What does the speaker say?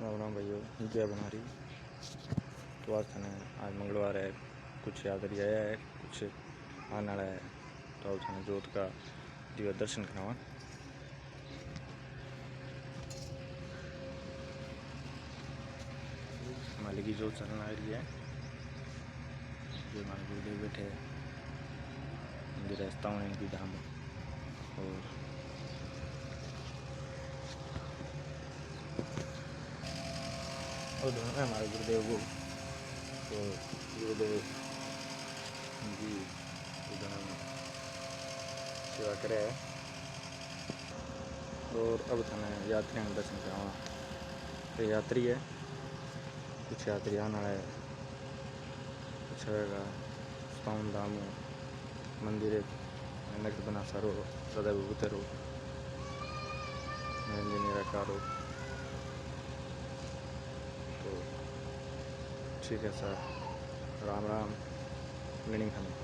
राम राम भाइयों, जय बनारी। तो आज थाने आज मंगलवार है, कुछ यात्री आया है, कुछ आने वाला है। तो आज थाने जोत का दिव्य दर्शन करावा। हमारी की जोत चलने आ रही है। जो हमारे गुरुदेव बैठे हैं मंदिर है इनकी धाम। और दोनों में हमारे गुरुदेव को तो गुरुदेव जी सेवा करे है। और अब थाने यात्रियों का दर्शन करावा। तो यात्री है, कुछ यात्री आने वाला है, कुछ रहेगा स्पाउन धाम मंदिर नगर बना सारो सदैव उतरो निराकारो। तो ठीक है सर, राम राम। मीनिंग हमें